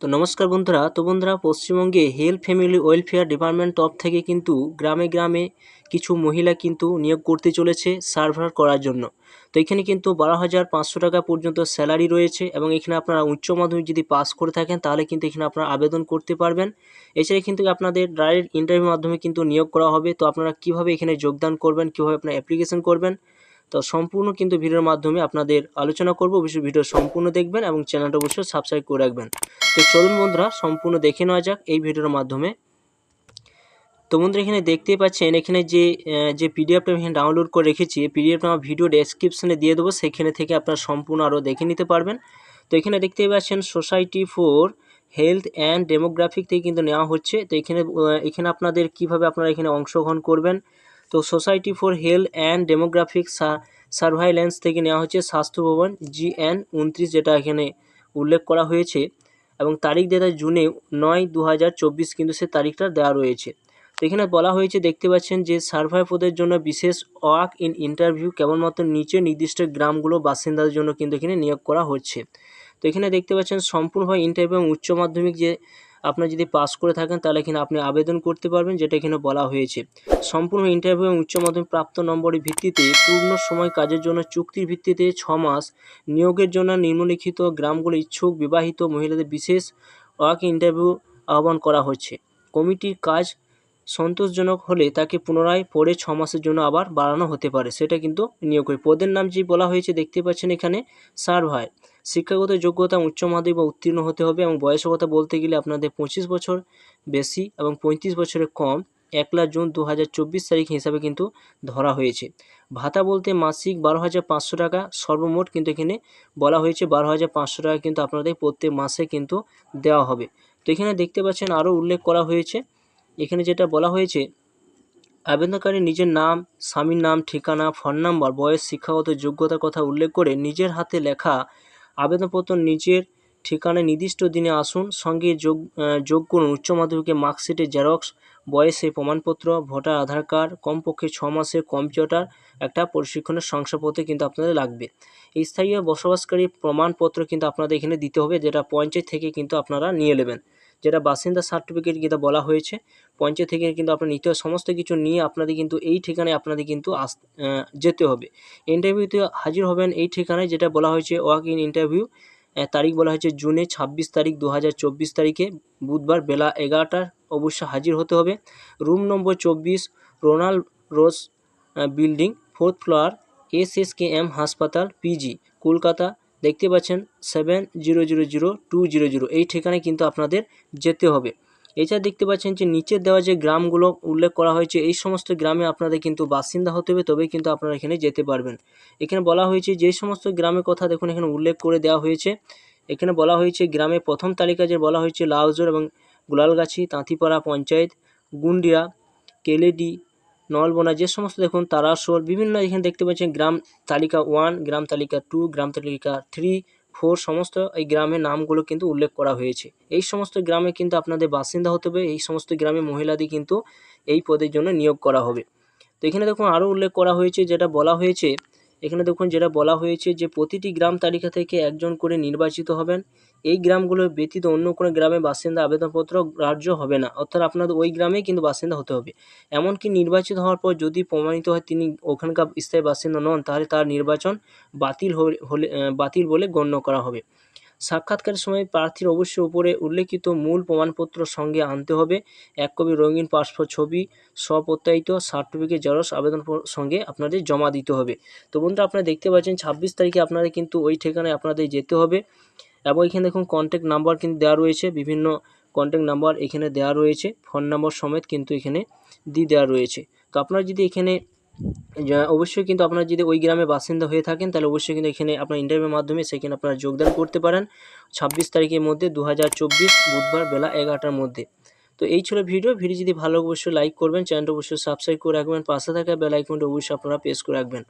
তো নমস্কার বন্ধুরা। পশ্চিমবঙ্গে হেলথ ফ্যামিলি ওয়েলফেয়ার ডিপার্টমেন্ট তরফ থেকে কিন্তু গ্রামে গ্রামে কিছু মহিলা কিন্তু নিয়োগ করতে চলেছে সার্ভার করার জন্য। তো এখানে কিন্তু 12,500 টাকা পর্যন্ত স্যালারি রয়েছে এবং এখানে আপনারা উচ্চ মাধ্যমিক যদি পাস করে থাকেন তাহলে কিন্তু এখানে আপনারা আবেদন করতে পারবেন। এছাড়া কিন্তু আপনাদের ডাইরেক্ট ইন্টারভিউর মাধ্যমে কিন্তু নিয়োগ করা হবে। তো আপনারা কীভাবে এখানে যোগদান করবেন, কীভাবে আপনারা অ্যাপ্লিকেশন করবেন, তো সম্পূর্ণ কিন্তু ভিডিওর মাধ্যমে আপনাদের আলোচনা করব। অবশ্যই ভিডিও সম্পূর্ণ দেখবেন এবং চ্যানেলটা অবশ্যই সাবস্ক্রাইব করে রাখবেন। তো চলুন বন্ধুরা সম্পূর্ণ দেখে নেওয়া যাক এই ভিডিওর মাধ্যমে। তো বন্ধুরা এখানে দেখতেই পাচ্ছেন এখানে যে পিডিএফটা আমি ডাউনলোড করে রেখেছি, পিডিএফটা আমার ভিডিও ডেসক্রিপশনে দিয়ে দেবো, সেখানে থেকে আপনারা সম্পূর্ণ আরও দেখে নিতে পারবেন। তো এখানে দেখতেই পাচ্ছেন society for health and demographic থেকে কিন্তু নেওয়া হচ্ছে। তো এখানে আপনাদের কিভাবে আপনারা এখানে অংশগ্রহণ করবেন। তো society for health and demographic surveillance থেকে নেওয়া হচ্ছে স্বাস্থ্য ভবন GN 29, যেটা এখানে উল্লেখ করা হয়েছে এবং তারিখ দেওয়া জুনে 9/2024 কিন্তু সে তারিখটা দেওয়া রয়েছে। তো এখানে বলা হয়েছে দেখতে পাচ্ছেন যে সার্ভার পদের জন্য বিশেষ ওয়াক ইন ইন্টারভিউ কেবলমাত্র নিচে নির্দিষ্ট গ্রামগুলো বাসিন্দাদের জন্য কিন্তু এখানে নিয়োগ করা হচ্ছে। তো এখানে দেখতে পাচ্ছেন সম্পূর্ণভাবে ইন্টারভিউ এবং উচ্চ মাধ্যমিক যে আপনার যদি পাস করে থাকেন তাহলে এখানে আপনি আবেদন করতে পারবেন, যেটা এখানে বলা হয়েছে। সম্পূর্ণ ইন্টারভিউ এবং উচ্চ মাধ্যমিক প্রাপ্ত নম্বরের ভিত্তিতে পূর্ণ সময় কাজের জন্য চুক্তির ভিত্তিতে 6 মাস নিয়োগের জন্য নিম্নলিখিত গ্রামগুলো ইচ্ছুক বিবাহিত মহিলাদের বিশেষ ওয়াক ইন্টারভিউ আহ্বান করা হচ্ছে। কমিটির কাজ সন্তোষজনক হলে তাকে পুনরায় পরে 6 মাসের জন্য আবার বাড়ানো হতে পারে, সেটা কিন্তু নিয়োগ করে। পদের নাম যে বলা হয়েছে দেখতে পাচ্ছেন এখানে সার্ভার। শিক্ষাগত যোগ্যতা উচ্চ মাধ্যমিক বা উত্তীর্ণ হতে হবে এবং বয়সের কথা বলতে গেলে আপনাদের 25 বছর বেশি এবং 35 বছরের কম 1 জুন 2024 তারিখ হিসাবে কিন্তু ধরা হয়েছে। ভাতা বলতে মাসিক 12,500 টাকা সর্বমোট কিন্তু এখানে বলা হয়েছে 12,500 টাকা কিন্তু আপনাদের প্রত্যেক মাসে কিন্তু দেওয়া হবে। তো এখানে দেখতে পাচ্ছেন আরও উল্লেখ করা হয়েছে, এখানে যেটা বলা হয়েছে আবেদনকারী নিজের নাম, স্বামীর নাম, ঠিকানা, ফোন নাম্বার, বয়স, শিক্ষাগত যোগ্যতার কথা উল্লেখ করে নিজের হাতে লেখা আবেদনপত্র নিজের ঠিকানায় নির্দিষ্ট দিনে আসুন। সঙ্গে যোগ করুন উচ্চ মাধ্যমিকের মার্কশিটের জেরক্স, বয়সের প্রমাণপত্র, ভোটার আধার কার্ড, কমপক্ষে 6 মাসের কম্পিউটার একটা প্রশিক্ষণের শংসাপত্র কিন্তু আপনাদের লাগবে। এই স্থায়ী বসবাসকারী প্রমাণপত্র কিন্তু আপনাদের এখানে দিতে হবে, যেটা পঞ্চায়েত থেকে কিন্তু আপনারা নিয়ে নেবেন। যেটা বাসিন্দা সার্টিফিকেট যেটা বলা হয়েছে পঞ্চায়েত থেকে কিন্তু আপনার নিতে হবে। সমস্ত কিছু নিয়ে আপনাদের কিন্তু এই ঠিকানায় আপনাদের কিন্তু যেতে হবে। ইন্টারভিউতে হাজির হবেন এই ঠিকানায়, যেটা বলা হয়েছে ওয়াক ইন ইন্টারভিউ তারিখ বলা হয়েছে জুনে 26 তারিখ 2024 তারিখে বুধবার বেলা 11টার অবশ্যই হাজির হতে হবে। রুম নম্বর 24, রোনাল্ড রোজ বিল্ডিং, 4th ফ্লোর, SSKM হাসপাতাল, PG, কলকাতা। দেখতে পাচ্ছেন 70000200 এই ঠিকানায় কিন্তু আপনাদের যেতে হবে। এছাড়া দেখতে পাচ্ছেন যে নিচের দেওয়া যে গ্রামগুলো উল্লেখ করা হয়েছে এই সমস্ত গ্রামে আপনাদের কিন্তু বাসিন্দা হতে হবে, তবেই কিন্তু আপনারা এখানে যেতে পারবেন। এখানে বলা হয়েছে যে সমস্ত গ্রামের কথা দেখুন এখানে উল্লেখ করে দেওয়া হয়েছে। এখানে বলা হয়েছে গ্রামের প্রথম তালিকা যে বলা হয়েছে লাউজোর এবং গুলালগাছি, তাঁতিপাড়া পঞ্চায়েত, গুন্ডিয়া, কেলেডি, নলবোনা, যে সমস্ত দেখুন তারাসোল বিভিন্ন এখানে দেখতে পাচ্ছেন গ্রাম তালিকা 1, গ্রাম তালিকা 2, গ্রাম তালিকা 3, 4 সমস্ত এই গ্রামের নামগুলো কিন্তু উল্লেখ করা হয়েছে। এই সমস্ত গ্রামে কিন্তু আপনাদের বাসিন্দা হতে হবে। এই সমস্ত গ্রামে মহিলাদের কিন্তু এই পদের জন্য নিয়োগ করা হবে। তো এখানে দেখুন আরও উল্লেখ করা হয়েছে, যেটা বলা হয়েছে এখানে দেখুন যেটা বলা হয়েছে যে প্রতিটি গ্রাম তালিকা থেকে একজন করে নির্বাচিত হবেন। এই গ্রামগুলো ব্যতীত অন্য কোনো গ্রামে বাসিন্দা আবেদনপত্র গ্রাহ্য হবে না, অর্থাৎ আপনাদের ওই গ্রামেই কিন্তু বাসিন্দা হতে হবে। এমনকি নির্বাচিত হওয়ার পর যদি প্রমাণিত হয় তিনি ওখানকার স্থায়ী বাসিন্দা নন, তাহলে তার নির্বাচন বাতিল বলে গণ্য করা হবে। সাক্ষাৎকারের সময় প্রার্থীর অবশ্যই উপরে উল্লেখিত মূল প্রমাণপত্র সঙ্গে আনতে হবে। 1 কপি রঙিন পাসপোর্ট ছবি, স্বপ্রত্যায়িত সার্টিফিকেট জেরক্স আবেদন সঙ্গে আপনাদের জমা দিতে হবে। তো বন্ধুরা আপনারা দেখতে পাচ্ছেন 26 তারিখে আপনাদের কিন্তু ওই ঠিকানায় আপনাদের যেতে হবে এবং এখানে দেখুন কন্ট্যাক্ট নাম্বার কিন্তু দেওয়া রয়েছে, বিভিন্ন কন্ট্যাক্ট নাম্বার এখানে দেওয়া রয়েছে, ফোন নাম্বার সমেত কিন্তু এখানে দেওয়া রয়েছে। তো আপনারা যদি এখানে অবশ্যই কিন্তু আপনারা যদি ওই গ্রামে বাসিন্দা হয়ে থাকেন তাহলে অবশ্যই কিন্তু এখানে আপনার ইন্টারভিউর মাধ্যমে সেখানে আপনারা যোগদান করতে পারেন 26 তারিখের মধ্যে 2024 বুধবার বেলা 11টার মধ্যে। তো এই ছিল ভিডিও যদি ভালো অবশ্যই লাইক করবেন, চ্যানেলটা অবশ্যই সাবস্ক্রাইব করে রাখবেন, পাশে থাকা বেল আইকনটা অবশ্যই আপনারা প্রেস করে রাখবেন।